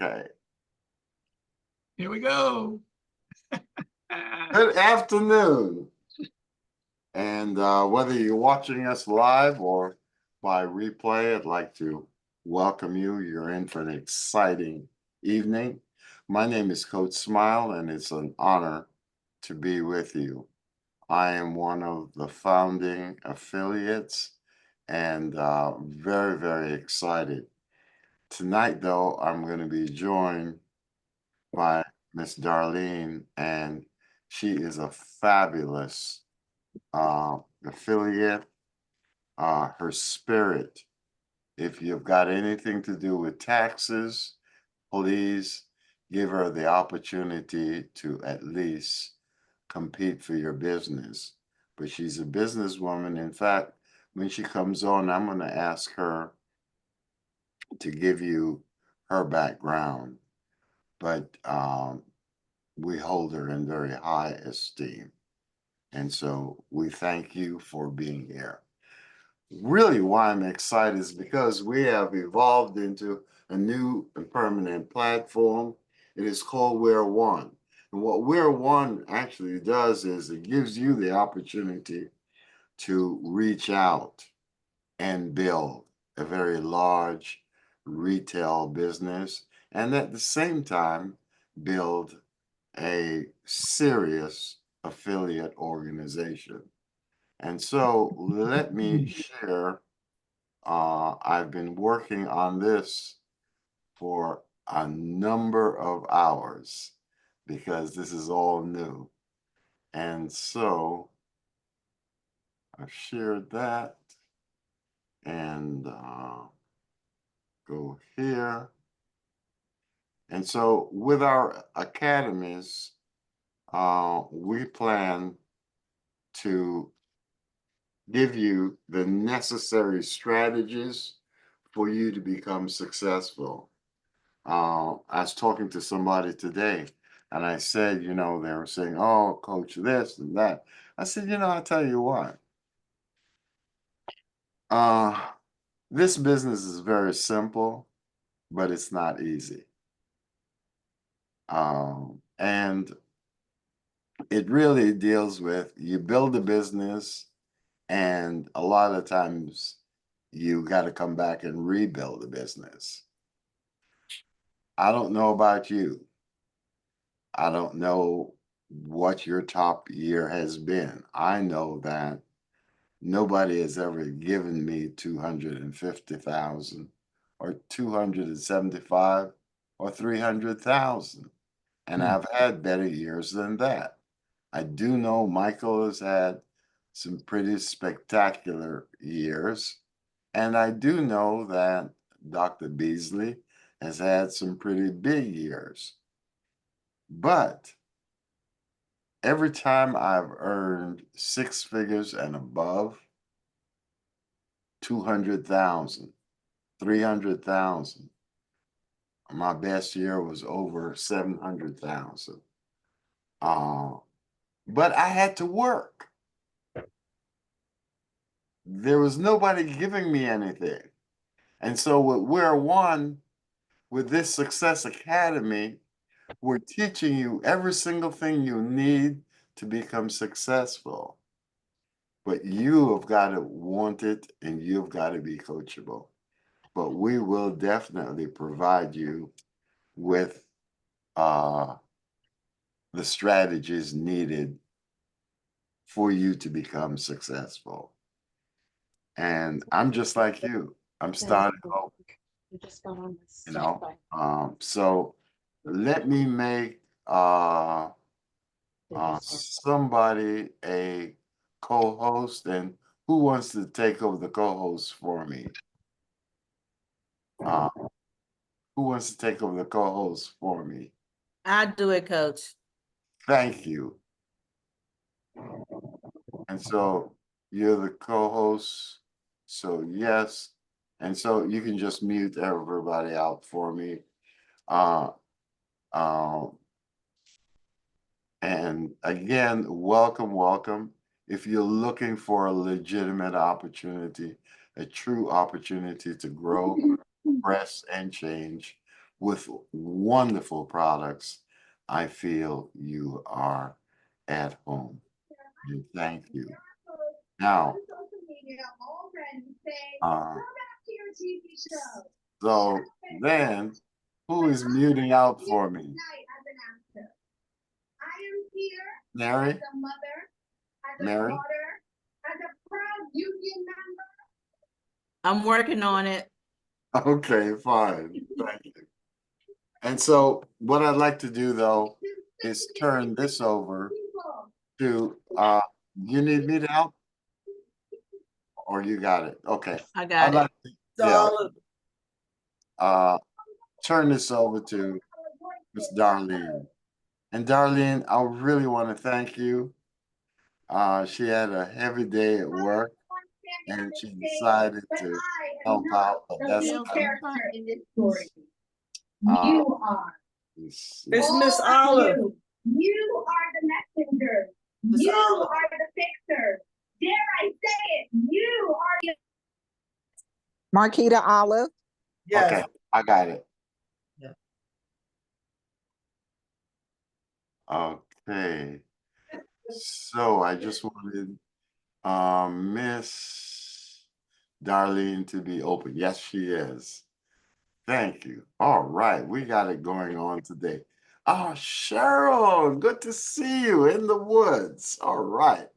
Okay. Here we go. Good afternoon. And whether you're watching us live or by replay, I'd like to welcome you. You're in for an exciting evening. My name is Coach Smile, and it's an honor to be with you. I am one of the founding affiliates and very, very excited. Tonight, though, I'm going to be joined by Miss Darlene, and she is a fabulous affiliate. Her spirit, if you've got anything to do with taxes, please give her the opportunity to at least compete for your business. But she's a businesswoman. In fact, when she comes on, I'm going to ask her to give you her background. But we hold her in very high esteem. And so we thank you for being here. Really, why I'm excited is because we have evolved into a new and permanent platform. It is called WeR1. And what WeR1 actually does is it gives you the opportunity to reach out and build a very large retail business and at the same time build a serious affiliate organization. And so let me share. I've been working on this for a number of hours because this is all new. And so I've shared that and go here. And so with our academies, we plan to give you the necessary strategies for you to become successful. I was talking to somebody today and I said, they were saying, oh, coach, this and that. I said, I'll tell you what. Uh, this business is very simple, but it's not easy. And it really deals with you build a business, and a lot of times you got to come back and rebuild the business. I don't know about you. I don't know what your top year has been. I know that nobody has ever given me 250,000 or 275 or 300,000. And I've had better years than that. I do know Michael has had some pretty spectacular years. And I do know that Dr. Beasley has had some pretty big years. But every time I've earned six figures and above, 200,000, 300,000. My best year was over 700,000. But I had to work. There was nobody giving me anything. And so with WeR1, with this Success Academy, we're teaching you every single thing you need to become successful. But you have got to want it and you've got to be coachable. But we will definitely provide you with the strategies needed for you to become successful. And I'm just like you. I'm starting out, so let me make somebody a co-host, and who wants to take over the co-host for me? Uh, who wants to take over the co-host for me? I'll do it, coach. Thank you. And so you're the co-host, so yes. And so you can just mute everybody out for me. Uh, um, and again, welcome, welcome. If you're looking for a legitimate opportunity, a true opportunity to grow, progress, and change, with wonderful products, I feel you are at home. And thank you. Now, so then, who is muting out for me? Mary? Mary? I'm working on it. Okay, fine. Thank you. And so what I'd like to do though is turn this over to you need me to help? Or you got it? Okay. I got I'd it. like to, yeah, turn this over to Miss Darlene. And Darlene, I really want to thank you. She had a heavy day at work and she decided to help out, but that's Yeah, in this story. You are. It's Miss All Olive. You are the messenger. Miss You Olive. are the fixer. Dare I say it? You are the Marquita Olive. Yes. okay. I got it. Yeah. Okay. So I just wanted Miss Darlene to be open. Yes, she is. Thank you. All right, we got it going on today. Oh, Cheryl, good to see you in the woods. All right,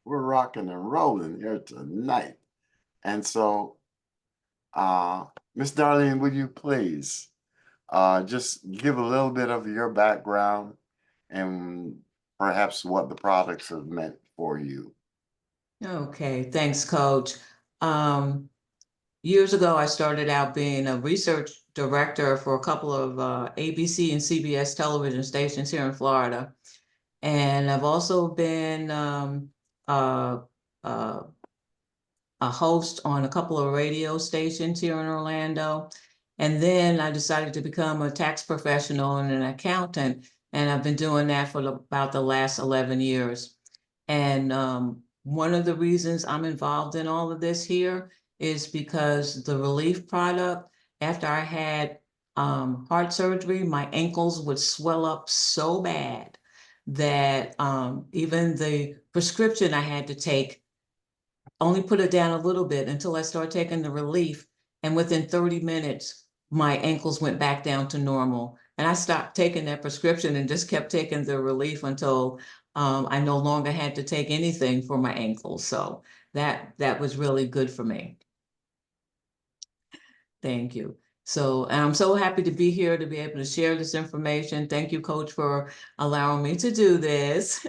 we're rocking and rolling here tonight. And so, Miss Darlene, would you please just give a little bit of your background and perhaps what the products have meant for you? Okay, thanks, Coach. Years ago, I started out being a research director for a couple of ABC and CBS television stations here in Florida. And I've also been uh, uh, a host on a couple of radio stations here in Orlando. And then I decided to become a tax professional and an accountant. And I've been doing that for about the last 11 years. And one of the reasons I'm involved in all of this here is because the relief product, after I had heart surgery, my ankles would swell up so bad that even the prescription I had to take only put it down a little bit until I started taking the relief. And within 30 minutes, my ankles went back down to normal. And I stopped taking that prescription and just kept taking the relief until I no longer had to take anything for my ankles. So that was really good for me. Thank you. So, and I'm so happy to be here to be able to share this information. Thank you, Coach, for allowing me to do this.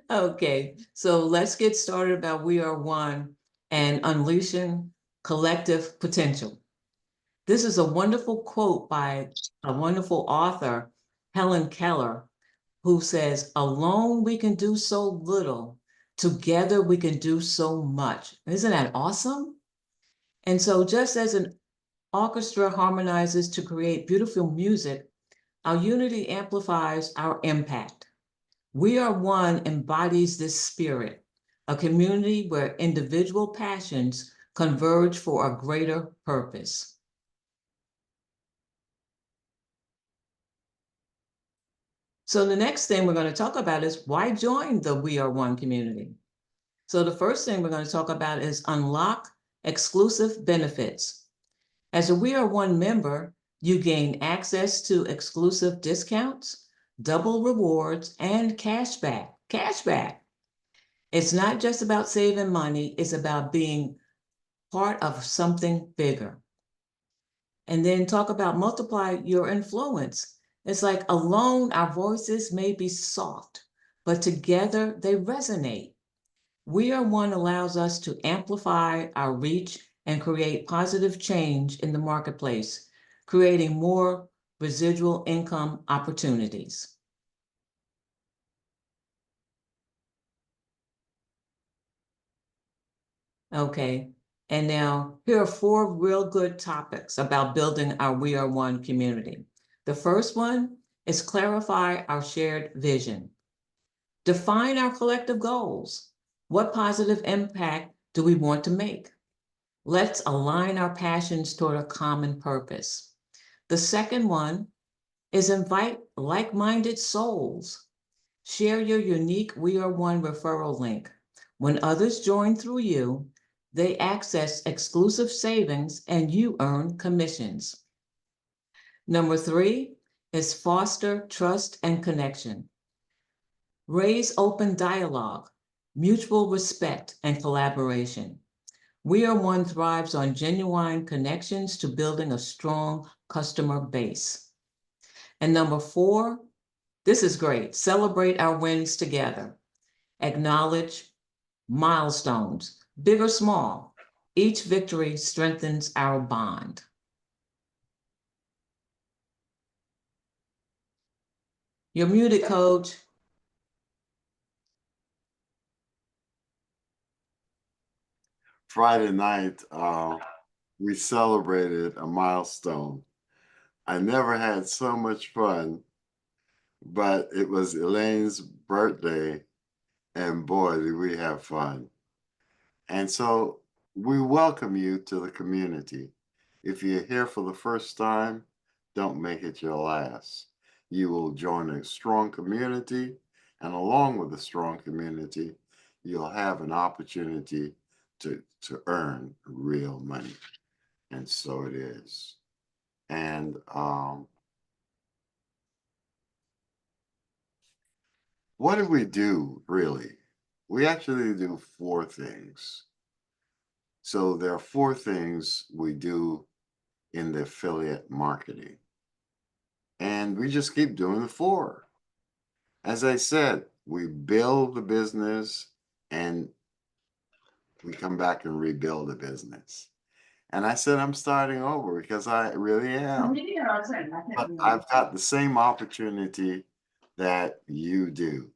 Okay, so let's get started about WeR1 and unleashing collective potential. This is a wonderful quote by a wonderful author, Helen Keller, who says, "Alone we can do so little, together we can do so much." Isn't that awesome? And so just as an orchestra harmonizes to create beautiful music, our unity amplifies our impact. WeR1 embodies this spirit, a community where individual passions converge for a greater purpose. So the next thing we're going to talk about is why join the WeR1 community. So the first thing we're going to talk about is unlock exclusive benefits. As a WeR1 member, you gain access to exclusive discounts, double rewards, and cashback. Cashback. It's not just about saving money, it's about being part of something bigger. And then talk about multiply your influence. It's like alone, our voices may be soft, but together they resonate. WeR1 allows us to amplify our reach and create positive change in the marketplace, creating more residual income opportunities. Okay, and now here are 4 real good topics about building our WeR1 community. The first one is clarify our shared vision. Define our collective goals. What positive impact do we want to make? Let's align our passions toward a common purpose. The second one is invite like-minded souls. Share your unique WeR1 referral link. When others join through you, they access exclusive savings and you earn commissions. Number 3 is foster trust and connection. Raise open dialogue, mutual respect, and collaboration. WeR1 thrives on genuine connections to building a strong customer base. And number 4, this is great. Celebrate our wins together. Acknowledge milestones, big or small. Each victory strengthens our bond. You're muted, Coach. Friday night, we celebrated a milestone. I never had so much fun, but it was Elaine's birthday, and boy, did we have fun. And so we welcome you to the community. If you're here for the first time, don't make it your last. You will join a strong community, and along with a strong community, you'll have an opportunity to earn real money. And so it is. And what do we do, really? We actually do 4 things. So there are 4 things we do in the affiliate marketing. And we just keep doing the 4. As I said, we build the business and we come back and rebuild the business. And I said, I'm starting over because I really am. But I've got the same opportunity that you do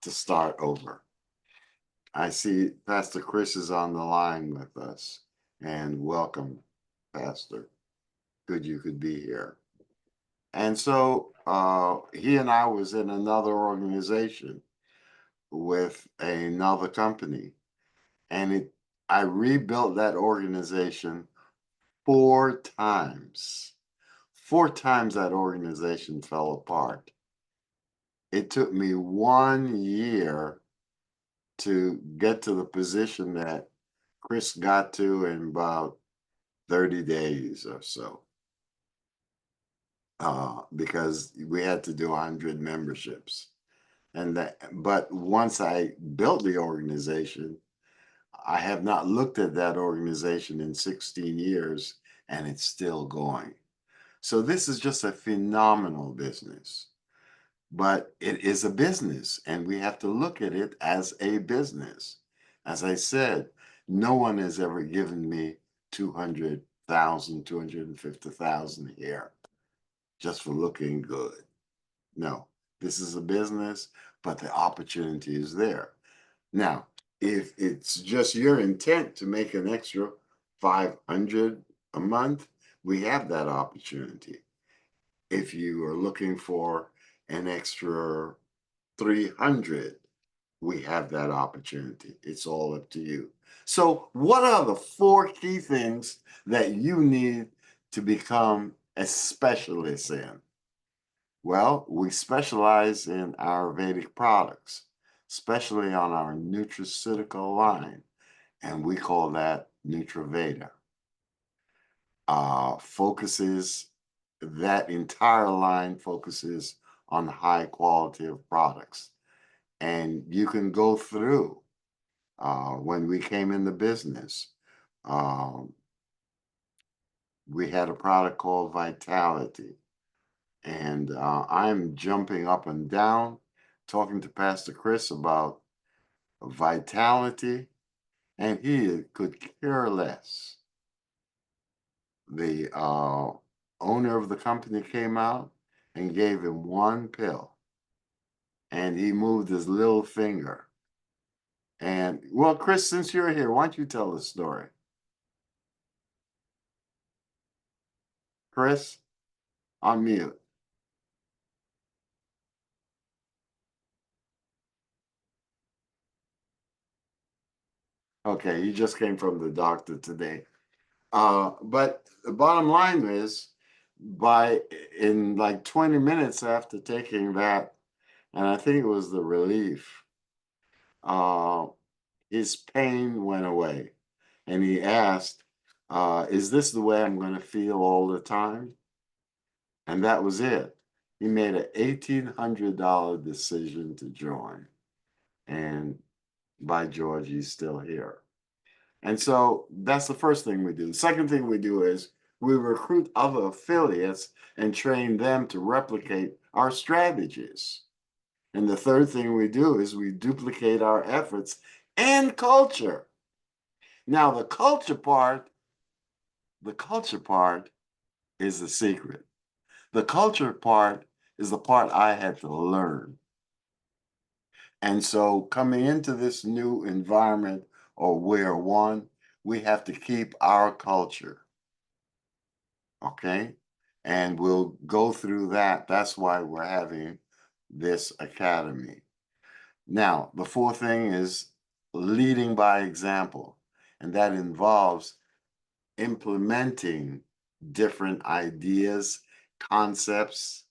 to start over. I see Pastor Chris is on the line with us, and welcome, Pastor. Good you could be here. And so he and I was in another organization with another company, and I rebuilt that organization 4 times. 4 times that organization fell apart. It took me 1 year to get to the position that Chris got to in about 30 days or so. Because we had to do 100 memberships. But once I built the organization, I have not looked at that organization in 16 years, and it's still going. So this is just a phenomenal business. But it is a business, and we have to look at it as a business. As I said, no one has ever given me 200,000, 250,000 here just for looking good. No, this is a business, but the opportunity is there. Now, if it's just your intent to make an extra 500 a month, we have that opportunity. If you are looking for an extra 300, we have that opportunity. It's all up to you. So what are the 4 key things that you need to become a specialist in? Well, we specialize in Ayurvedic products, especially on our nutraceutical line, and we call that Nutraveda. That entire line focuses on high quality of products. And you can go through, when we came in the business, we had a product called Vitality. And I'm jumping up and down, talking to Pastor Chris about Vitality, and he could care less. The owner of the company came out and gave him 1 pill, and he moved his little finger. And well, Chris, since you're here, why don't you tell the story? Chris, on mute. Okay, you just came from the doctor today. But the bottom line is, in like 20 minutes after taking that, and I think it was the relief, uh, his pain went away. And he asked, is this the way I'm going to feel all the time? And that was it. He made an $1,800 decision to join. And by George, he's still here. And so that's the first thing we do. The second thing we do is we recruit other affiliates and train them to replicate our strategies. And the third thing we do is we duplicate our efforts and culture. Now, the culture part is the secret. The culture part is the part I had to learn. And so coming into this new environment, or WeR1, we have to keep our culture. Okay? And we'll go through that. That's why we're having this academy. Now, the fourth thing is leading by example, and that involves implementing different ideas, concepts.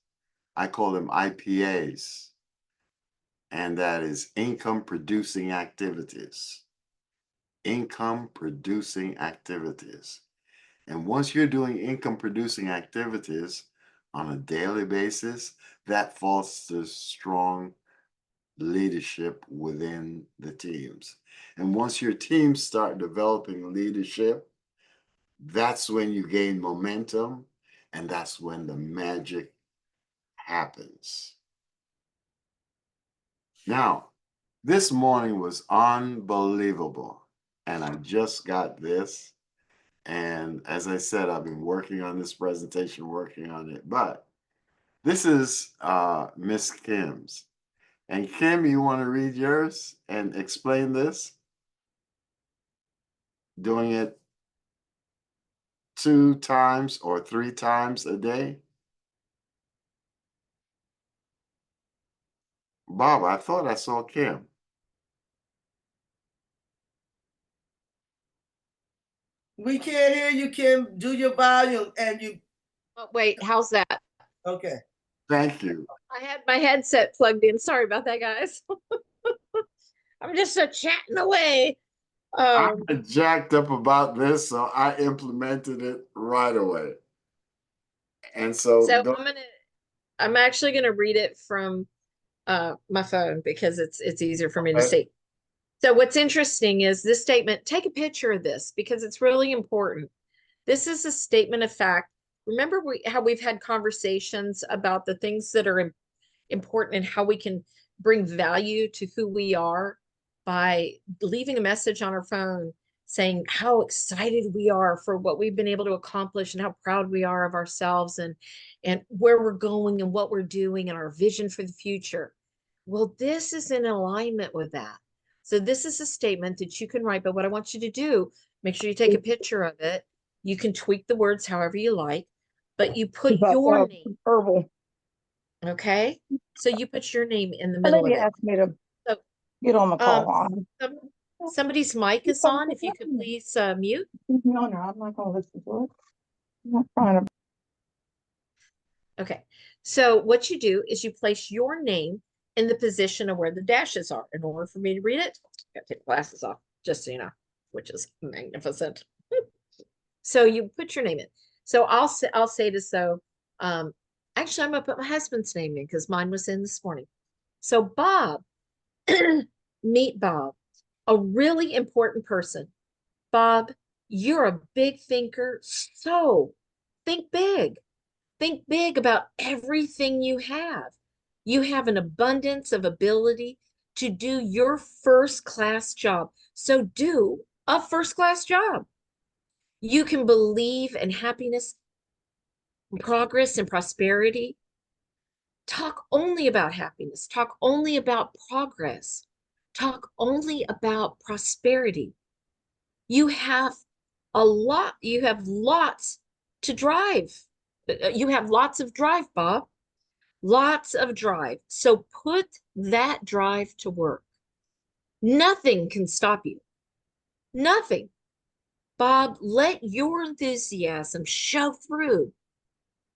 I call them IPAs, and that is income producing activities. Income producing activities. And once you're doing income producing activities on a daily basis, that fosters strong leadership within the teams. And once your teams start developing leadership, that's when you gain momentum, and that's when the magic happens. Now, this morning was unbelievable, and I just got this. And as I said, I've been working on this presentation, working on it. But this is Miss Kim's. And Kim, you want to read yours and explain this? Doing it 2 times or 3 times a day? Bob, I thought I saw Kim. We can't hear you, Kim. Do your volume and you, Oh, wait, how's that? okay. Thank you. I had my headset plugged in. Sorry about that, guys. I'm just chatting away. I'm jacked up about this, so I implemented it right away. And so, So I'm actually gonna read it from my phone because it's easier for me to Okay. see. So what's interesting is this statement, take a picture of this because it's really important. This is a statement of fact. Remember how we've had conversations about the things that are important and how we can bring value to who we are by leaving a message on our phone saying how excited we are for what we've been able to accomplish and how proud we are of ourselves and where we're going and what we're doing and our vision for the future. Well, this is in alignment with that. So this is a statement that you can write, but what I want you to do, make sure you take a picture of it. You can tweak the words however you like, but you put your name. Herbal. Okay, so you put your name in the The middle of lady it. asked me to So, get on the call on. somebody's mic is on. If you could please mute. No, I'm not gonna listen to it. I'm not trying to. Okay, so what you do is you place your name in the position of where the dashes are. In order for me to read it, I gotta take glasses off, just so you know, which is magnificent. So you put your name in. So I'll say this though. Actually, I'm gonna put my husband's name in because mine was in this morning. So Bob, meet Bob, a really important person. Bob, you're a big thinker. So think big. Think big about everything you have. You have an abundance of ability to do your first class job. So do a first class job. You can believe in happiness, progress, and prosperity. Talk only about happiness. Talk only about progress. Talk only about prosperity. You have you have lots to drive. You have lots of drive, Bob. Lots of drive. So put that drive to work. Nothing can stop you. Nothing. Bob, let your enthusiasm show through.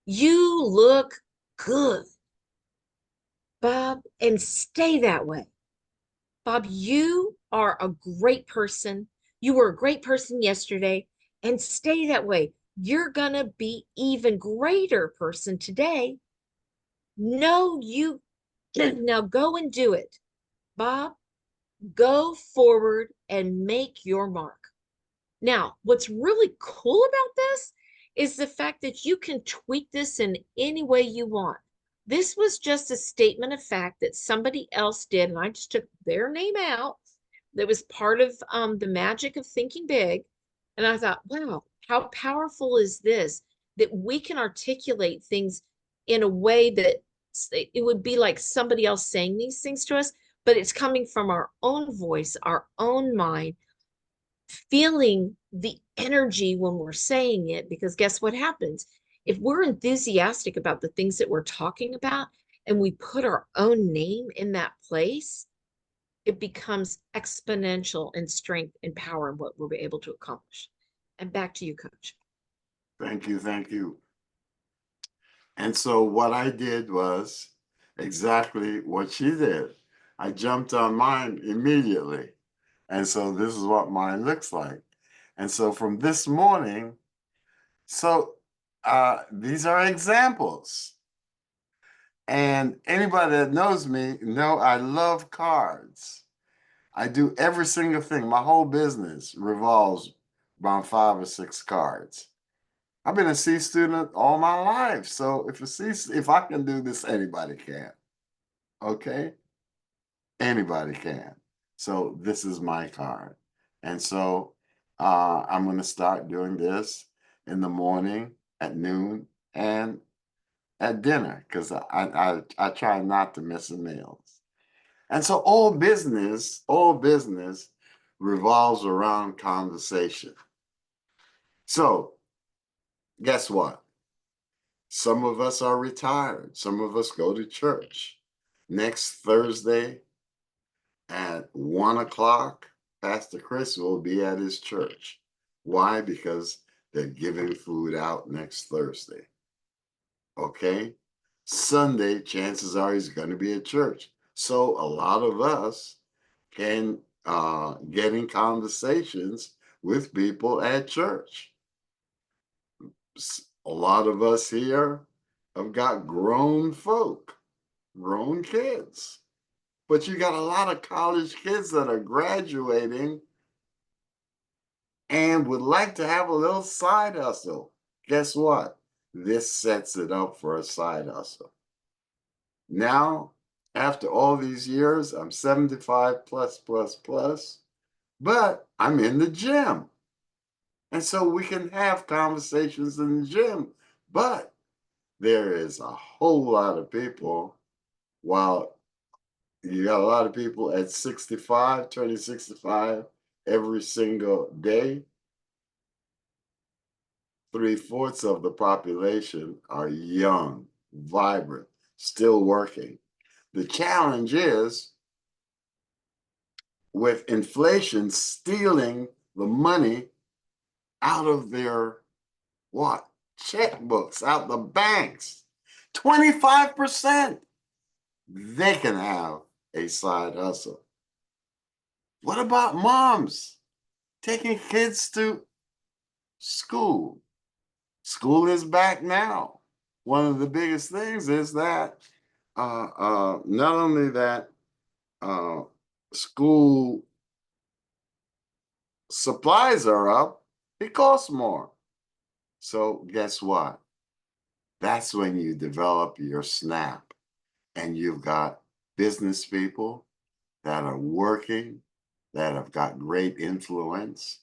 You look good, Bob, and stay that way. Bob, you are a great person. You were a great person yesterday, and stay that way. You're gonna be even greater person today. No, you now go and do it. Bob, go forward and make your mark. Now, what's really cool about this is the fact that you can tweak this in any way you want. This was just a statement of fact that somebody else did, and I just took their name out. That was part of the magic of thinking big. And I thought, wow, how powerful is this? That we can articulate things in a way that it would be like somebody else saying these things to us, but it's coming from our own voice, our own mind, feeling the energy when we're saying it. Because guess what happens? If we're enthusiastic about the things that we're talking about and we put our own name in that place, it becomes exponential in strength and power in what we'll be able to accomplish. And back to you, Coach. Thank you, thank you. And so what I did was exactly what she did. I jumped on mine immediately. And so this is what mine looks like. And so from this morning, these are examples. And anybody that knows me know I love cards. I do every single thing. My whole business revolves around 5 or 6 cards. I've been a C student all my life. So if I can do this, anybody can. Okay? Anybody can. So this is my card. And so I'm going to start doing this in the morning, at noon, and at dinner, because I try not to miss the meals. And so all business revolves around conversation. So guess what? Some of us are retired. Some of us go to church. Next Thursday at 1 o'clock, Pastor Chris will be at his church. Why? Because they're giving food out next Thursday. Okay? Sunday, chances are he's going to be at church. So a lot of us can get in conversations with people at church. A lot of us here have got grown folk, grown kids. But you got a lot of college kids that are graduating and would like to have a little side hustle. Guess what? This sets it up for a side hustle. Now, after all these years, I'm 75 plus, but I'm in the gym. And so we can have conversations in the gym. But there is a whole lot of people, while you got a lot of people at 65, turning 65 every single day, 3/4 of the population are young, vibrant, still working. The challenge is with inflation stealing the money out of their what? Checkbooks, out the banks. 25%. They can have a side hustle. What about moms taking kids to school? School is back now. One of the biggest things is that not only that school supplies are up, it costs more. So guess what? That's when you develop your SNAP, and you've got business people that are working, that have got great influence.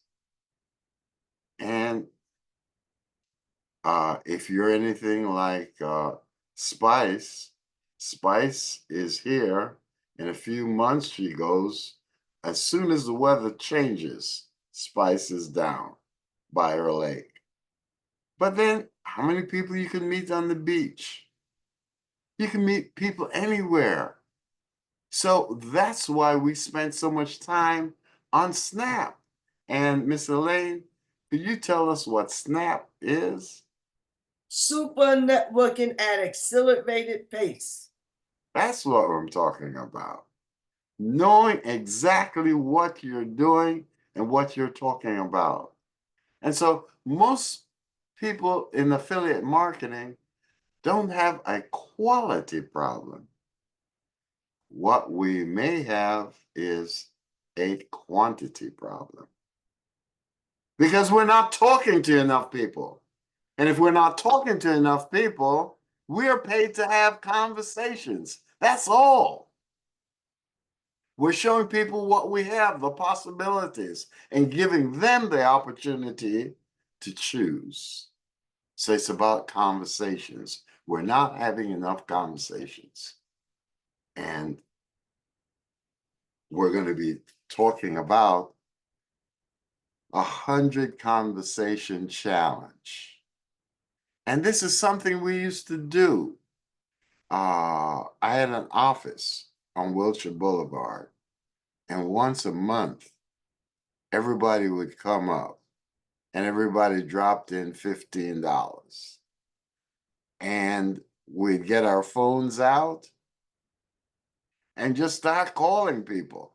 And if you're anything like Spice, Spice is here. In a few months, she goes, as soon as the weather changes, Spice is down by her lake. But then, how many people you can meet on the beach? You can meet people anywhere. So that's why we spend so much time on Snap. And Miss Elaine, could you tell us what SNAP is? Super networking at accelerated pace. That's what I'm talking about. Knowing exactly what you're doing and what you're talking about. And so most people in affiliate marketing don't have a quality problem. What we may have is a quantity problem. Because we're not talking to enough people. And if we're not talking to enough people, we're paid to have conversations. That's all. We're showing people what we have, the possibilities, and giving them the opportunity to choose. So it's about conversations. We're not having enough conversations. And we're going to be talking about 100 conversation challenge. And this is something we used to do. I had an office on Wilshire Boulevard, and once a month, everybody would come up and everybody dropped in $15. And we'd get our phones out and just start calling people.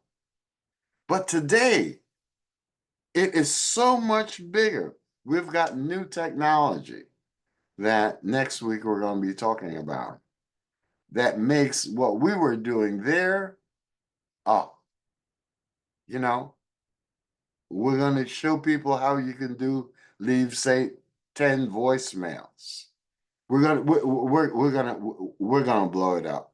But today, it is so much bigger. We've got new technology that next week we're going to be talking about that makes what we were doing there, oh, you know, we're going to show people how you can leave, say, 10 voicemails. We're gonna blow it up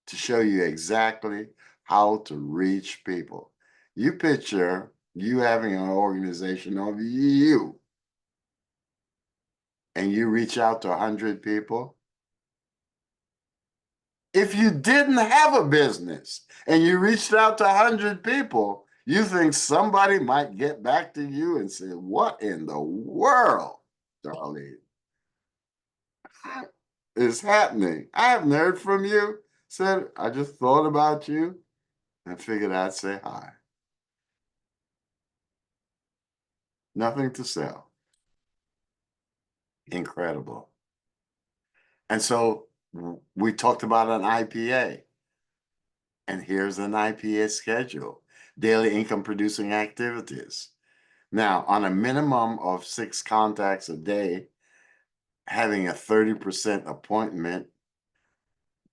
to show you exactly how to reach people. You picture you having an organization of you, and you reach out to 100 people. If you didn't have a business and you reached out to 100 people, you think somebody might get back to you and say, "What in the world, Darlene, is happening? I haven't heard from you." Said, "I just thought about you and figured I'd say hi." Nothing to sell. Incredible. And so we talked about an IPA. And here's an IPA schedule: daily income producing activities. Now, on a minimum of 6 contacts a day, having a 30% appointment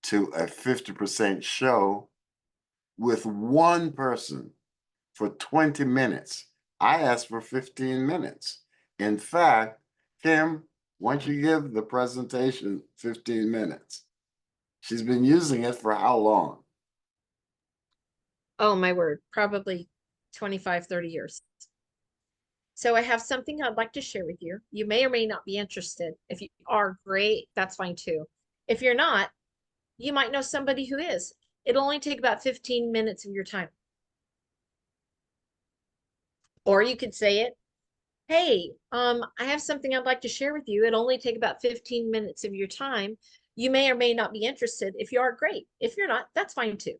to a 50% show with one person for 20 minutes. I asked for 15 minutes. In fact, Kim, once you give the presentation 15 minutes, she's been using it for how long? Oh, my word, probably 25, 30 years. So I have something I'd like to share with you. You may or may not be interested. If you are, great, that's fine too. If you're not, you might know somebody who is. It'll only take about 15 minutes of your time. Or you could say it, hey, I have something I'd like to share with you. It'll only take about 15 minutes of your time. You may or may not be interested. If you are, great. If you're not, that's fine too.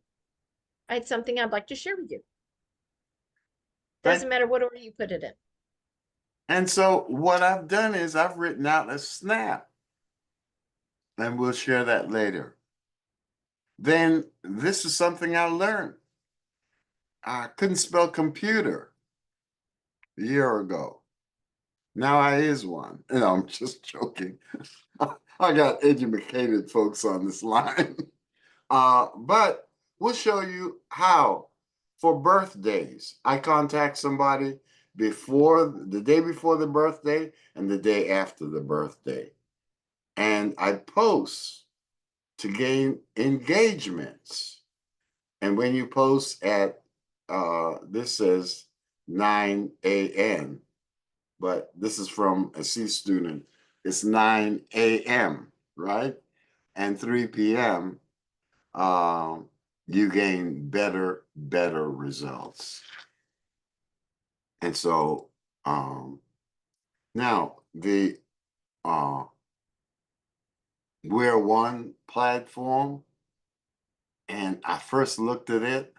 I had something I'd like to share with you. Doesn't matter what order you put it in. And so what I've done is I've written out a snap, and we'll share that later. Then this is something I learned. I couldn't spell computer a year ago. Now I is one. No, I'm just joking. I got educated folks on this line. But we'll show you how for birthdays. I contact somebody the day before the birthday and the day after the birthday. And I post to gain engagements. And when you post at, this says 9 a.m., but this is from a C student. It's 9 a.m., right? And 3 p.m., you gain better results. And so now the WeR1 platform, and I first looked at it,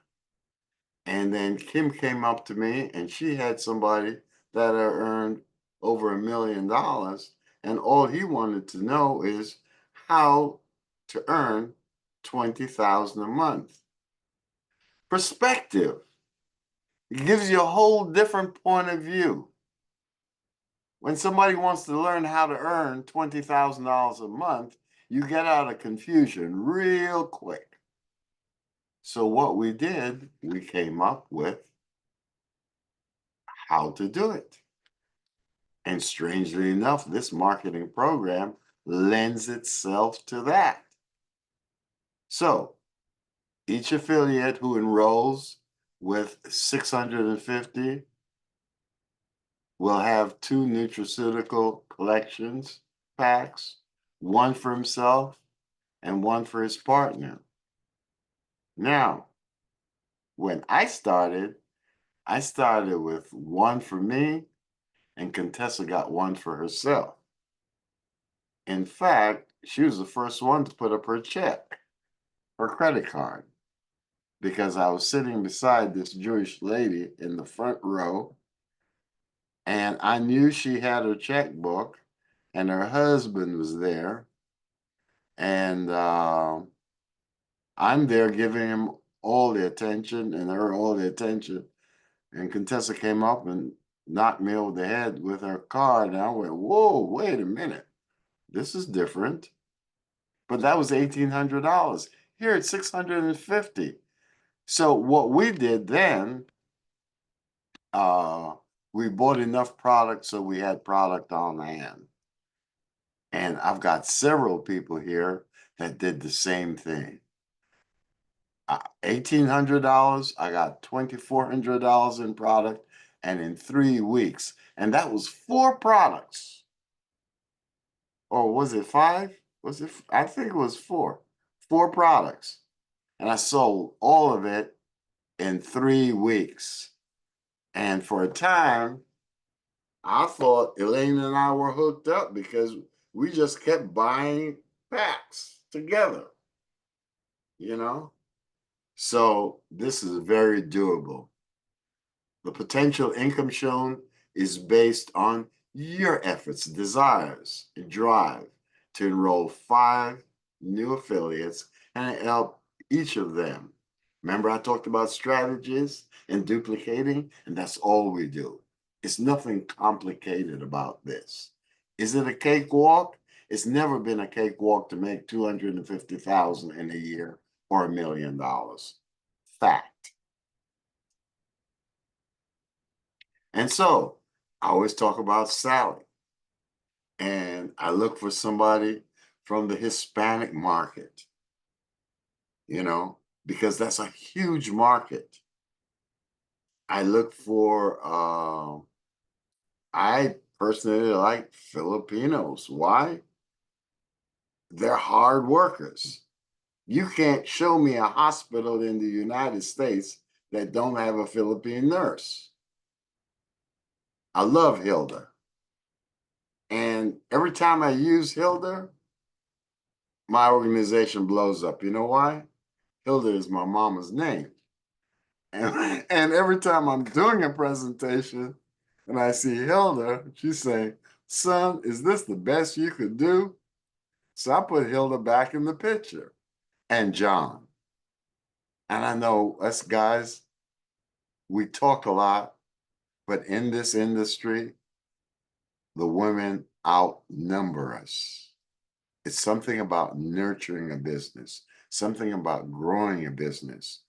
And then Kim came up to me and she had somebody that had earned over $1 million. And all he wanted to know is how to earn 20,000 a month. Perspective. It gives you a whole different point of view. When somebody wants to learn how to earn $20,000 a month, you get out of confusion real quick. So what we did, we came up with how to do it. And strangely enough, this marketing program lends itself to that. So each affiliate who enrolls with 650 will have 2 nutraceutical collections packs, one for himself and one for his partner. Now, when I started with one for me, and Contessa got one for herself. In fact, she was the first one to put up her check, her credit card, because I was sitting beside this Jewish lady in the front row, and I knew she had her checkbook, and her husband was there, and I'm there giving him all the attention and her all the attention. And Contessa came up and knocked me over the head with her card. And I went, whoa, wait a minute. This is different. But that was $1,800. Here it's $650. So what we did then, we bought enough product so we had product on hand. And I've got several people here that did the same thing. $1,800, I got $2,400 in product, and in 3 weeks, and that was 4 products. Or was it 5? Was it? I think it was 4. 4 products, and I sold all of it in 3 weeks. And for a time, I thought Elaine and I were hooked up because we just kept buying packs together, you know? So this is very doable. The potential income shown is based on your efforts, desires, and drive to enroll 5 new affiliates and help each of them. Remember, I talked about strategies and duplicating, and that's all we do. It's nothing complicated about this. Is it a cakewalk? It's never been a cakewalk to make $250,000 in a year or $1 million. Fact. And so I always talk about Sally. And I look for somebody from the Hispanic market, you know, because that's a huge market. I look for, I personally like Filipinos. Why? They're hard workers. You can't show me a hospital in the United States that don't have a Philippine nurse. I love Hilda. And every time I use Hilda, my organization blows up. You know why? Hilda is my mama's name. And every time I'm doing a presentation and I see Hilda, she's saying, son, is this the best you could do? So I put Hilda back in the picture, and John. And I know us guys, we talk a lot, but in this industry, the women outnumber us. It's something about nurturing a business, something about growing a business.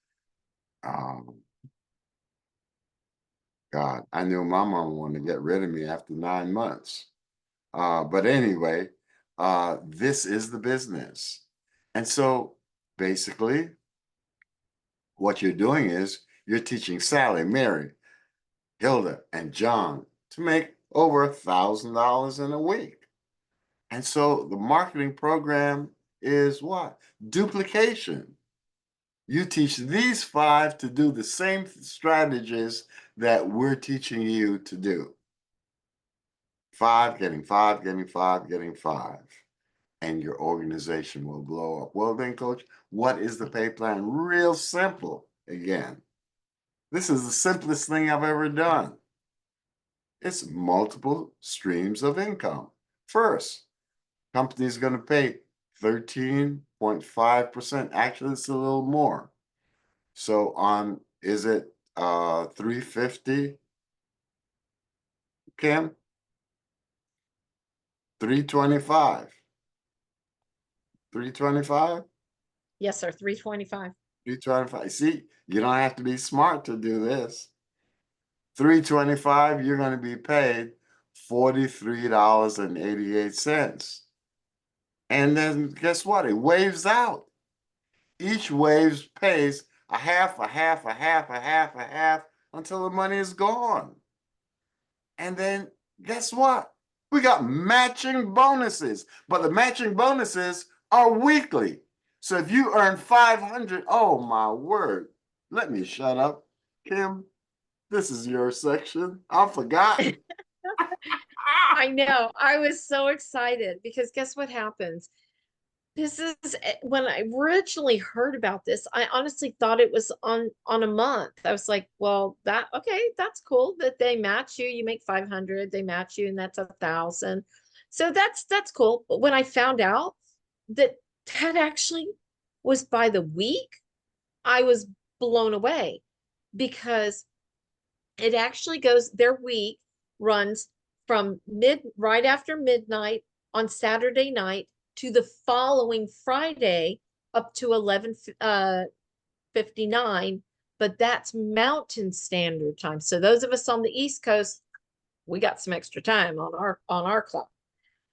God, I knew my mama wanted to get rid of me after 9 months. But anyway, this is the business. And so basically, what you're doing is you're teaching Sally, Mary, Hilda, and John to make over $1,000 in a week. And so the marketing program is what? Duplication. You teach these 5 to do the same strategies that we're teaching you to do. 5, getting 5, getting 5, getting 5. And your organization will blow up. Well then, coach, what is the pay plan? Real simple again. This is the simplest thing I've ever done. It's multiple streams of income. First, company's going to pay 13.5%. Actually, it's a little more. So on, is it 350, Kim? 325. 325? Yes, sir, 325. 325. See, you don't have to be smart to do this. 325, you're going to be paid $43.88. And then guess what? It waves out. Each wave pays a half, a half, a half, a half, a half until the money is gone. And then guess what? We got matching bonuses, but the matching bonuses are weekly. So if you earn 500, oh my word, let me shut up. Kim, this is your section. I forgot. I know. I was so excited because guess what happens? This is when I originally heard about this, I honestly thought it was on a month. I was like, well, okay, that's cool that they match you. You make 500, they match you, and that's 1,000. So that's cool. But when I found out that that actually was by the week, I was blown away because it actually goes, their week runs from right after midnight on Saturday night to the following Friday up to 11:59, but that's Mountain Standard Time. So those of us on the East Coast, we got some extra time on our clock.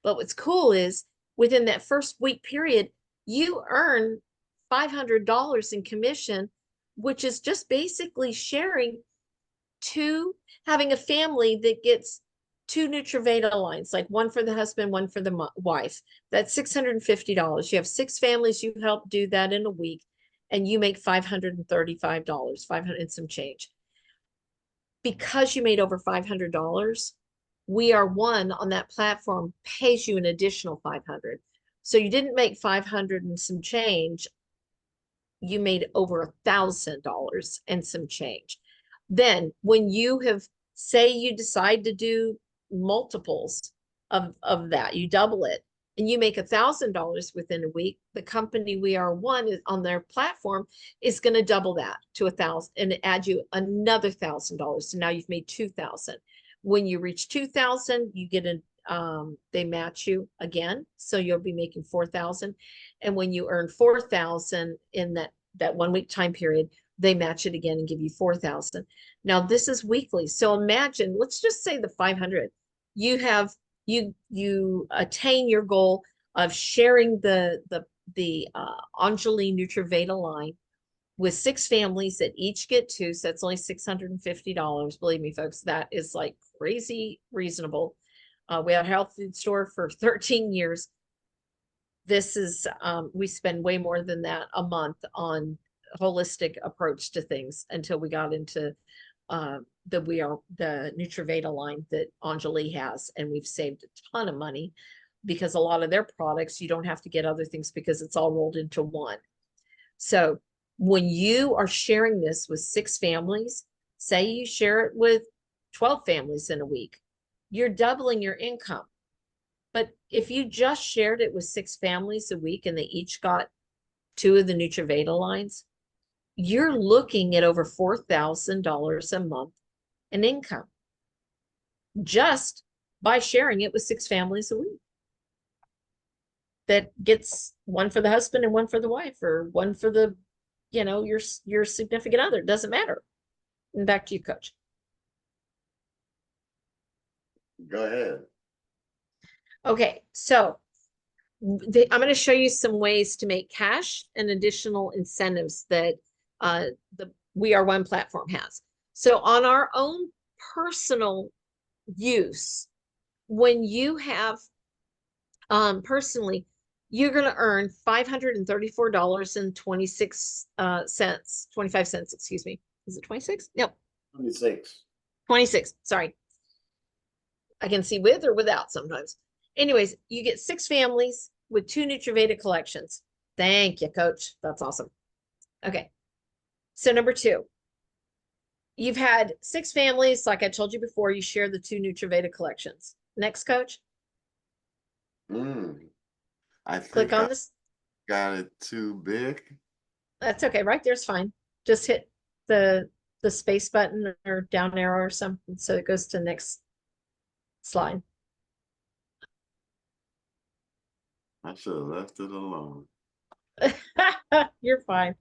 But what's cool is within that first week period, you earn $500 in commission, which is just basically sharing having a family that gets 2 Nutraveda lines, like one for the husband, one for the wife. That's $650. You have 6 families, you help do that in a week, and you make $535, 500 and some change. Because you made over $500, WeR1 on that platform pays you an additional 500. So you didn't make 500 and some change, you made over $1,000 and some change. Then when you say you decide to do multiples of that, you double it and you make $1,000 within a week, the company WeR1 is on their platform is going to double that to 1,000 and add you another $1,000. So now you've made 2,000. When you reach 2,000, you get they match you again. So you'll be making 4,000. And when you earn 4,000 in that 1 week time period, they match it again and give you 4,000. Now this is weekly. So imagine, let's just say the 500, you attain your goal of sharing the Anjali Nutraveda line with 6 families that each get 2. So that's only $650. Believe me, folks, that is like crazy reasonable. We had a health food store for 13 years. This is, we spend way more than that a month on holistic approach to things until we got into the Nutraveda line that Anjali has, and we've saved a ton of money because a lot of their products you don't have to get other things because it's all rolled into one. So when you are sharing this with 6 families, say you share it with 12 families in a week, you're doubling your income. But if you just shared it with 6 families a week and they each got 2 of the Nutraveda lines, you're looking at over $4,000 a month in income just by sharing it with 6 families a week. That gets one for the husband and one for the wife, or one for the, your significant other. Doesn't matter. And back to you, Coach. Go ahead. Okay, so I'm going to show you some ways to make cash and additional incentives that the WeR1 platform has. So on our own personal use, when you have personally, you're going to earn $534.26 25 cents, excuse me. Is it 26? No, 26. 26. Sorry. I can see with or without sometimes. Anyways, you get 6 families with 2 Nutraveda collections. Thank you, Coach. That's awesome. Okay. So number 2, You've had 6 families, like I told you before, you share the 2 Nutraveda collections. Next, coach, I click think on I this. got it too big. That's okay, right there's fine. Just hit the space button or down arrow or something so it goes to next slide. I should have left it alone. You're fine.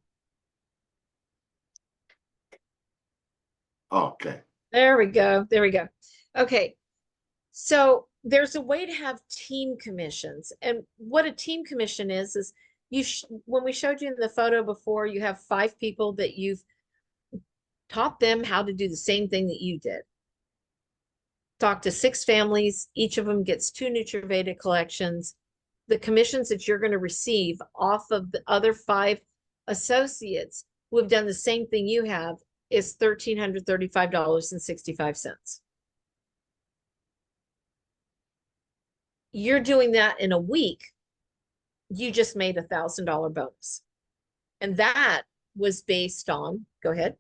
Okay. There we go. There we go. Okay. So there's a way to have team commissions. And what a team commission is when we showed you in the photo before, you have 5 people that you've taught them how to do the same thing that you did. Talk to 6 families, each of them gets 2 Nutraveda collections. The commissions that you're going to receive off of the other 5 associates who have done the same thing you have is $1,335.65. You're doing that in a week. You just made $1,000 bonus. And that was based on, go ahead,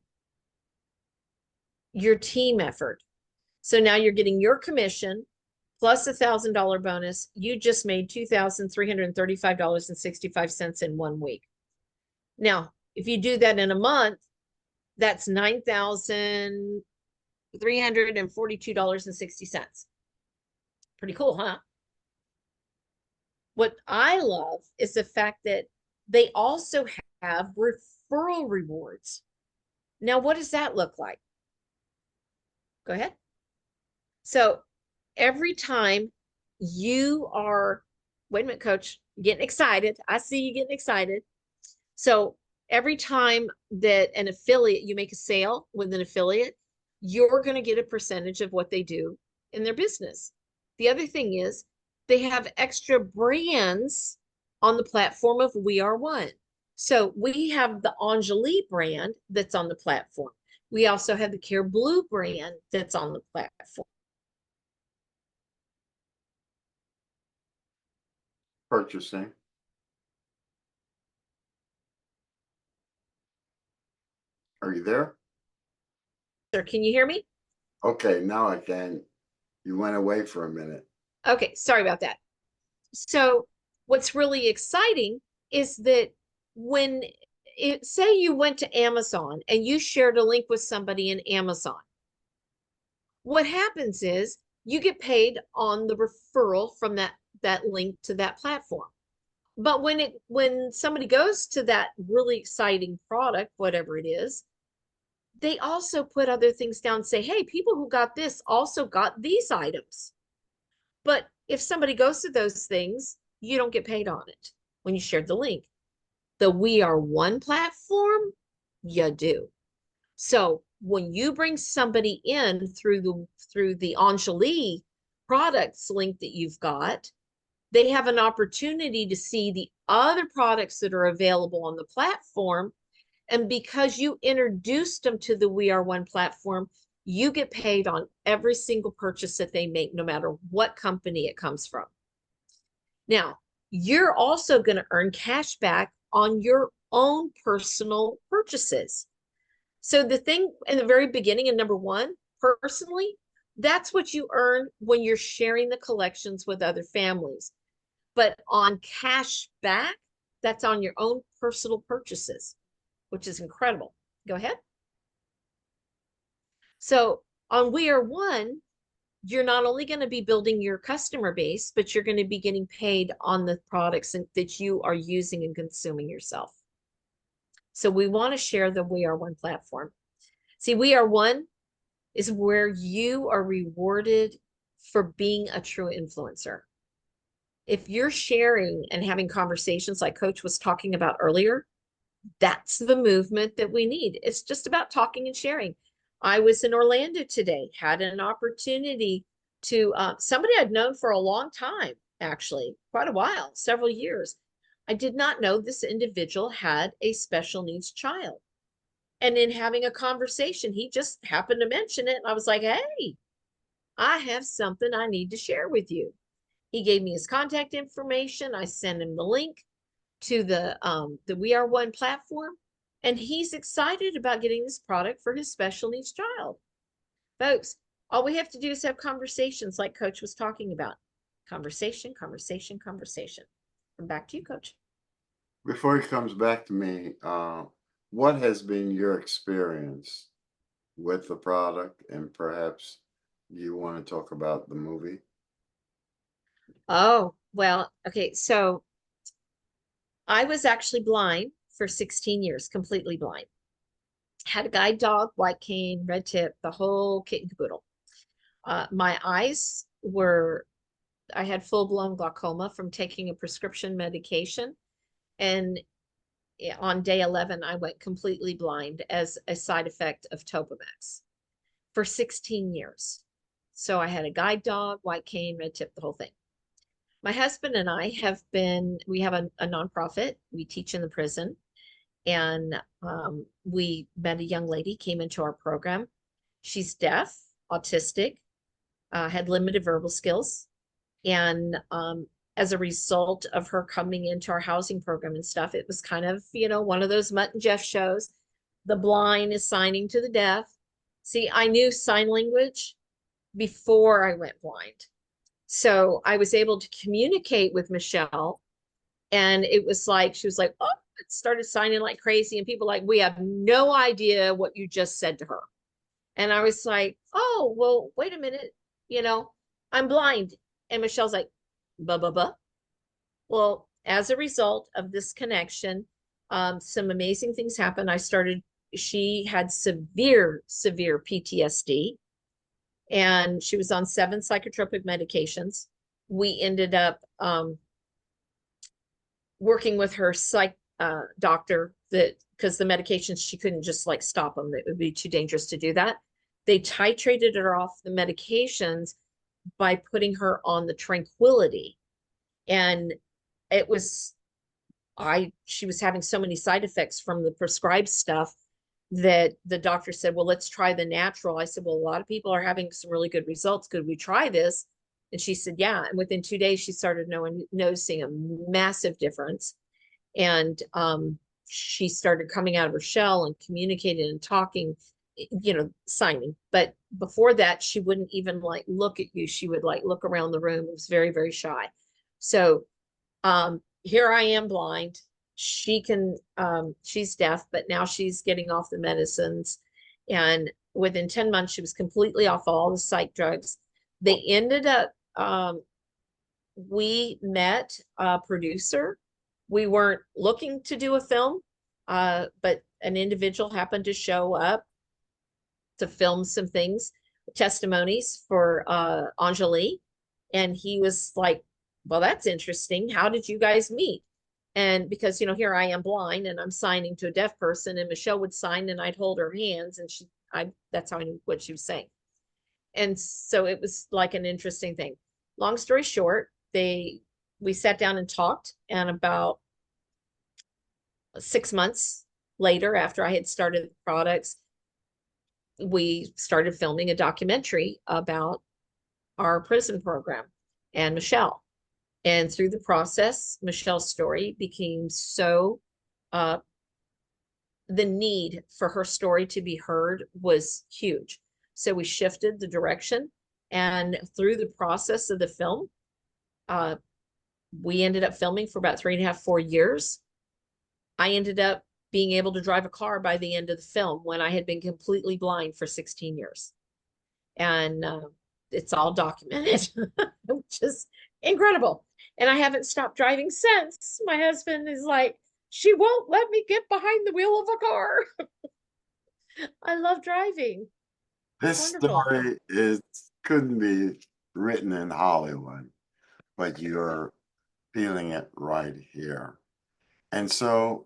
your team effort. So now you're getting your commission plus $1,000 bonus. You just made $2,335.65 in 1 week. Now, if you do that in a month, that's $9,342.60. Pretty cool, huh? What I love is the fact that they also have referral rewards. Now, what does that look like? Go ahead. So every time you are, wait a minute, coach, getting excited. I see you getting excited. So every time that an affiliate, you make a sale with an affiliate, you're going to get a percentage of what they do in their business. The other thing is they have extra brands on the platform of WeR1. So we have the Anjali brand that's on the platform. We also have the Care Blue brand that's on the platform. Purchasing. Are you there? Sir, can you hear me? Okay, now I can. You went away for a minute. Okay, sorry about that. So what's really exciting is that when say you went to Amazon and you shared a link with somebody in Amazon, what happens is you get paid on the referral from that link to that platform. But when somebody goes to that really exciting product, whatever it is, they also put other things down and say, hey, people who got this also got these items. But if somebody goes to those things, you don't get paid on it when you shared the link. The WeR1 platform, you do. So when you bring somebody in through the Anjali products link that you've got, they have an opportunity to see the other products that are available on the platform. And because you introduced them to the WeR1 platform, you get paid on every single purchase that they make, no matter what company it comes from. Now, you're also going to earn cash back on your own personal purchases. So the thing in the very beginning in number 1, personally, that's what you earn when you're sharing the collections with other families. But on cash back, that's on your own personal purchases, which is incredible. Go ahead. So on WeR1, you're not only going to be building your customer base, but you're going to be getting paid on the products that you are using and consuming yourself. So we want to share the WeR1 platform. See, WeR1 is where you are rewarded for being a true influencer. If you're sharing and having conversations like Coach was talking about earlier, that's the movement that we need. It's just about talking and sharing. I was in Orlando today, had an opportunity to, somebody I'd known for a long time, actually, quite a while, several years. I did not know this individual had a special needs child. And in having a conversation, he just happened to mention it. And I was like, hey, I have something I need to share with you. He gave me his contact information. I sent him the link to the WeR1 platform. And he's excited about getting this product for his special needs child. Folks, all we have to do is have conversations like Coach was talking about. Conversation, conversation, conversation. And back to you, Coach. Before he comes back to me, what has been your experience with the product? And perhaps you want to talk about the movie? Oh, well, okay. So I was actually blind for 16 years, completely blind. Had a guide dog, white cane, red tip, the whole kit and caboodle. My eyes were, I had full-blown glaucoma from taking a prescription medication. And on day 11, I went completely blind as a side effect of Topamax for 16 years. So I had a guide dog, white cane, red tip, the whole thing. My husband and I we have a nonprofit. We teach in the prison. And we met a young lady, came into our program. She's deaf, autistic, had limited verbal skills. And as a result of her coming into our housing program and stuff, it was kind of, one of those Mutt and Jeff shows. The blind is signing to the deaf. See, I knew sign language before I went blind. So I was able to communicate with Michelle. And it was like, she was like, oh, it started signing like crazy. And people like, we have no idea what you just said to her. And I was like, oh, well, wait a minute. I'm blind. And Michelle's like, blah, blah, blah. Well, as a result of this connection, some amazing things happened. She had severe PTSD, and she was on 7 psychotropic medications. We ended up working with her psych doctor because the medications, she couldn't just like stop them. It would be too dangerous to do that. They titrated her off the medications by putting her on the Tranquility. And it was, she was having so many side effects from the prescribed stuff that the doctor said, well, let's try the natural. I said, well, a lot of people are having some really good results. Could we try this? And she said, yeah. And within 2 days, she started noticing a massive difference. And she started coming out of her shell and communicating and talking, signing. But before that, she wouldn't even like look at you. She would like look around the room. It was very, very shy. So here I am blind. She's deaf, but now she's getting off the medicines. And within 10 months, she was completely off all the psych drugs. They ended up, we met a producer. We weren't looking to do a film, but an individual happened to show up to film some things, testimonies for Anjali. And he was like, well, that's interesting. How did you guys meet? And because, here I am blind and I'm signing to a deaf person, and Michelle would sign and I'd hold her hands, and that's how I knew what she was saying. And so it was like an interesting thing. Long story short, we sat down and talked, and about 6 months later, after I had started the products, we started filming a documentary about our prison program and Michelle. And through the process, Michelle's story became so, the need for her story to be heard was huge. So we shifted the direction, and through the process of the film, we ended up filming for about 3.5, 4 years. I ended up being able to drive a car by the end of the film when I had been completely blind for 16 years. And it's all documented, which is incredible. And I haven't stopped driving since. My husband is like, she won't let me get behind the wheel of a car. I love driving. This Wonderful. story couldn't be written in Hollywood, but you're feeling it right here. And so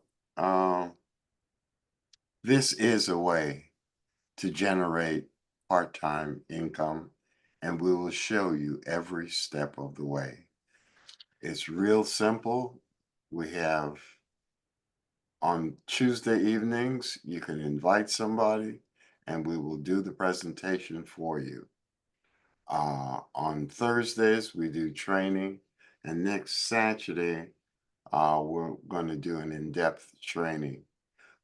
this is a way to generate part-time income, and we will show you every step of the way. It's real simple. We have on Tuesday evenings, you can invite somebody and we will do the presentation for you. On Thursdays, we do training, and next Saturday, we're going to do an in-depth training.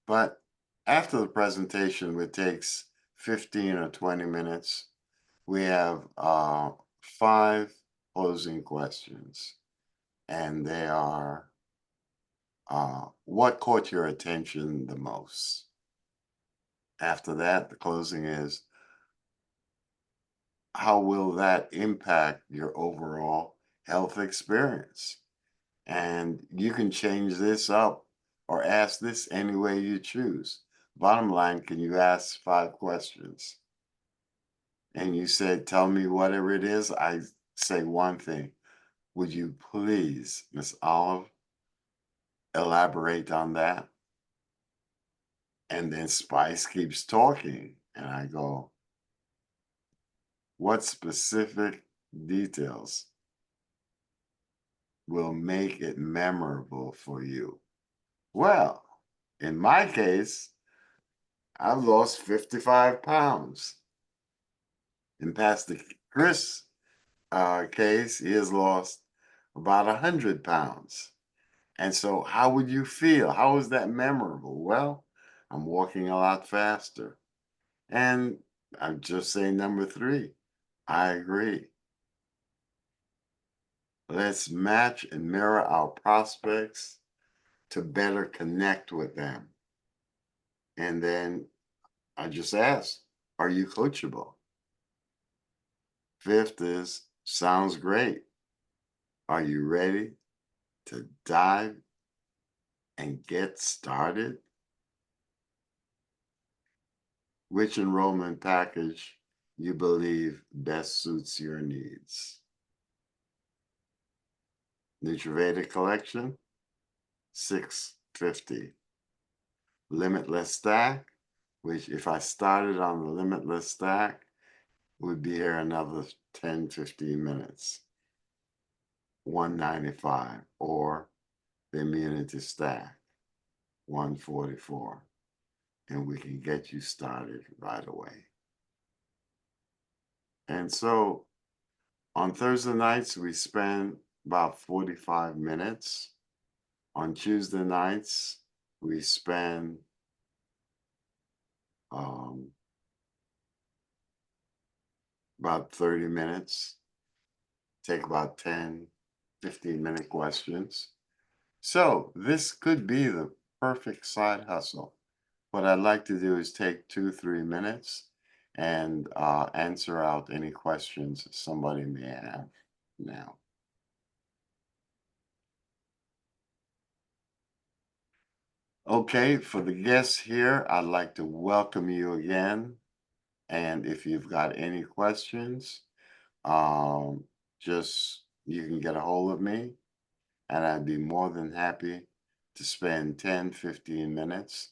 But after the presentation, which takes 15 or 20 minutes, we have 5 closing questions. And they are, what caught your attention the most? After that, the closing is, how will that impact your overall health experience? And you can change this up or ask this any way you choose. Bottom line, can you ask 5 questions? And you said, tell me whatever it is. I say one thing. Would you please, Miss Olive, elaborate on that? And then Spice keeps talking. And I go, what specific details will make it memorable for you? Well, in my case, I've lost 55 pounds. In Pastor Chris' case, he has lost about 100 pounds. And so how would you feel? How is that memorable? Well, I'm walking a lot faster. And I'm just saying number 3, I agree. Let's match and mirror our prospects to better connect with them. And then I just asked, are you coachable? 5th is, sounds great. Are you ready to dive and get started? Which enrollment package you believe best suits your needs? Nutraveda collection, $650. Limitless stack, which if I started on the limitless stack, would be here another 10, 15 minutes. $195, or the immunity stack, $144. And we can get you started right away. And so on Thursday nights, we spend about 45 minutes. On Tuesday nights, we spend about 30 minutes, take about 10, 15-minute questions. So this could be the perfect side hustle. What I'd like to do is take 2-3 minutes and answer out any questions somebody may have now. Okay, for the guests here, I'd like to welcome you again. And if you've got any questions, just you can get a hold of me, and I'd be more than happy to spend 10, 15 minutes.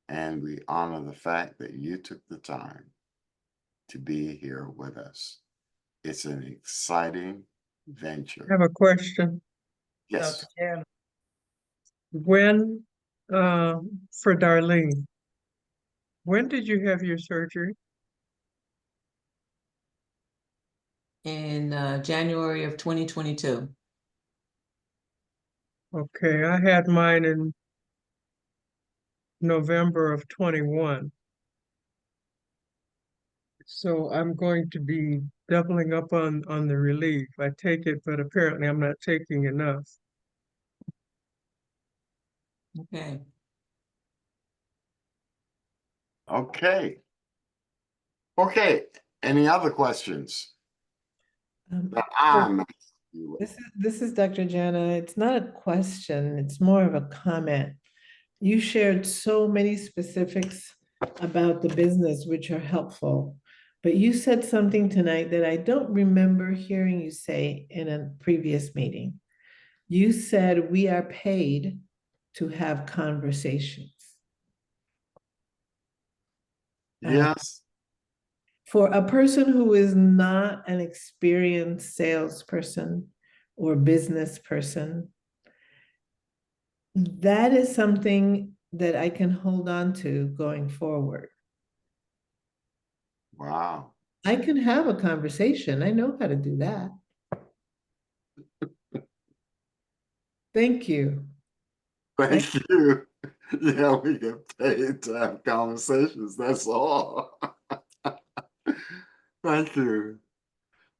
And we honor the fact that you took the time to be here with us. It's an exciting I venture. have a question. Yes. Dr. Chandler. When, for Darlene, when did you have your surgery? In January of 2022. Okay, I had mine in November of 21. So I'm going to be doubling up on the relief. I take it, but apparently I'm not taking enough. Okay. Okay. Okay. Any other questions? That I'm asking you. This is Dr. Jana. It's not a question, it's more of a comment. You shared so many specifics about the business, which are helpful. But you said something tonight that I don't remember hearing you say in a previous meeting. You said we are paid to have conversations. Yes. For a person who is not an experienced salesperson or business person, that is something that I can hold on to going forward. Wow. I can have a conversation. I know how to do that. Thank you. Thank you. Yeah, we get paid to have conversations, that's all. Thank you.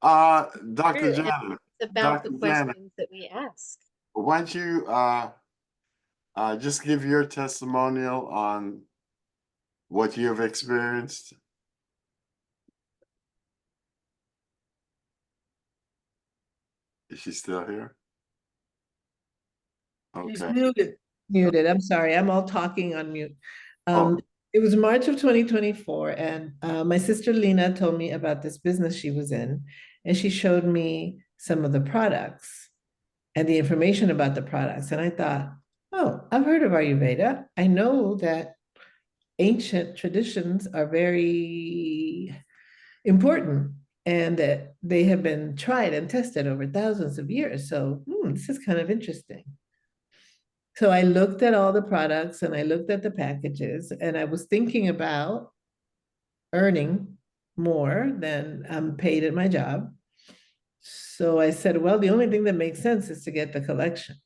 Dr. True, and Janet, it's about the Dr. Janet, questions that we ask. why don't you just give your testimonial on what you have experienced? Is she still here? She's Okay. muted. Muted. I'm sorry. I'm all talking on mute. Oh. It was March of 2024, and my sister Lena told me about this business she was in, and she showed me some of the products and the information about the products. And I thought, oh, I've heard of Ayurveda. I know that ancient traditions are very important and that they have been tried and tested over thousands of years. So this is kind of interesting. So I looked at all the products and I looked at the packages, and I was thinking about earning more than I'm paid at my job. So I said, well, the only thing that makes sense is to get the collection.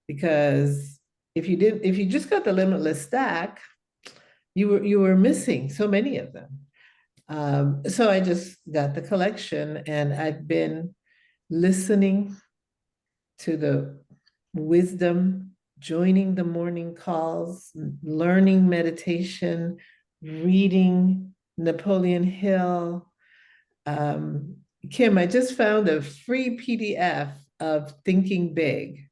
Because if you just got the limitless stack, you were missing so many of them. So I just got the collection, and I've been listening to the wisdom, joining the morning calls, learning meditation, reading Napoleon Hill. Kim, I just found a free PDF of Thinking Big,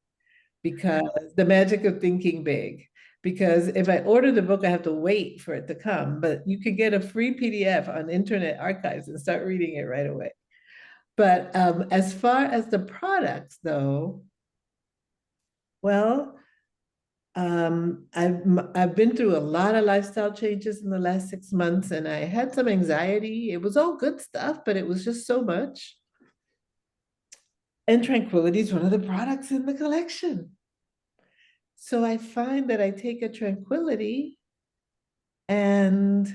because the magic of thinking big. Because if I order the book, I have to wait for it to come, but you can get a free PDF on Internet Archives and start reading it right away. But as far as the products, though, well, I've been through a lot of lifestyle changes in the last 6 months, and I had some anxiety. It was all good stuff, but it was just so much. And Tranquility is one of the products in the collection. So I find that I take a Tranquility and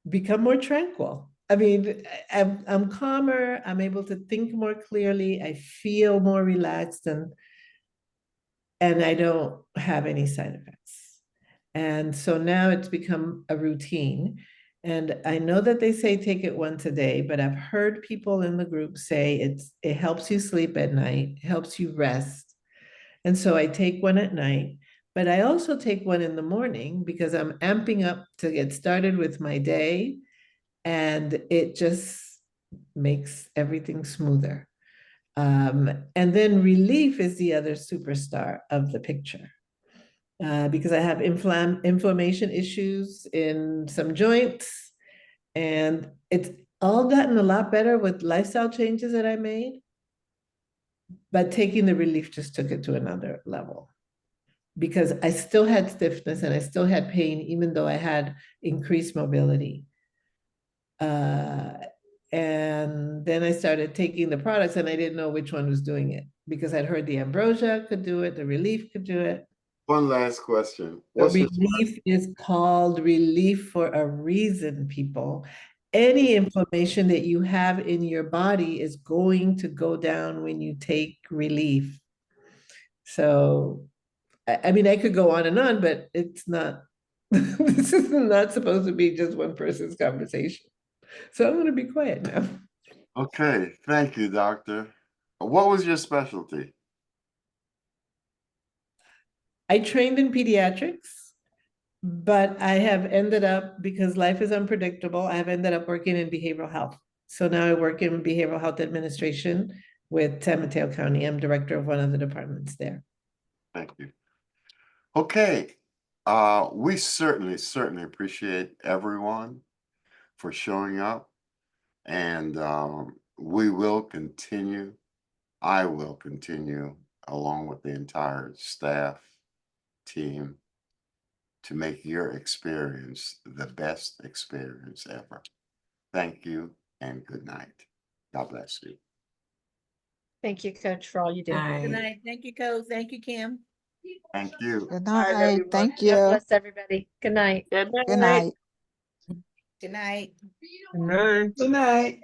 become more tranquil. I mean, I'm calmer. I'm able to think more clearly. I feel more relaxed, and I don't have any side effects. And so now it's become a routine. And I know that they say take it once a day, but I've heard people in the group say it helps you sleep at night, helps you rest. And so I take one at night, but I also take one in the morning because I'm amping up to get started with my day, and it just makes everything smoother. And then relief is the other superstar of the picture. Because I have inflammation issues in some joints, and it's all gotten a lot better with lifestyle changes that I made. But taking the relief just took it to another level, because I still had stiffness and I still had pain, even though I had increased mobility. And then I started taking the products, and I didn't know which one was doing it, because I'd heard the ambrosia could do it, the relief could do it. One last question. The What's your relief is called relief for a reason, people. Any inflammation that you have in your body is going to go down when you take relief. So, I mean, I could go on and on, but it's not, this is not supposed to be just one person's conversation. So I'm going to be quiet now. Okay, thank you, doctor. What was your specialty? I trained in pediatrics, but I have ended up, because life is unpredictable, I have ended up working in behavioral health. So now I work in behavioral health administration with San Mateo County. I'm director of one of the departments there. Thank you. Okay, we certainly appreciate everyone for showing up, and we will continue. I will continue, along with the entire staff team, to make your experience the best experience ever. Thank you and good night. God bless you. Thank you, Coach, for all you do. Good Night. night. Thank you, Coach. Thank you, Kim. Thank you. Good Bye, night. everyone. Thank God you. bless everybody. Good night. Good Good night. Good night. Good night. Good night.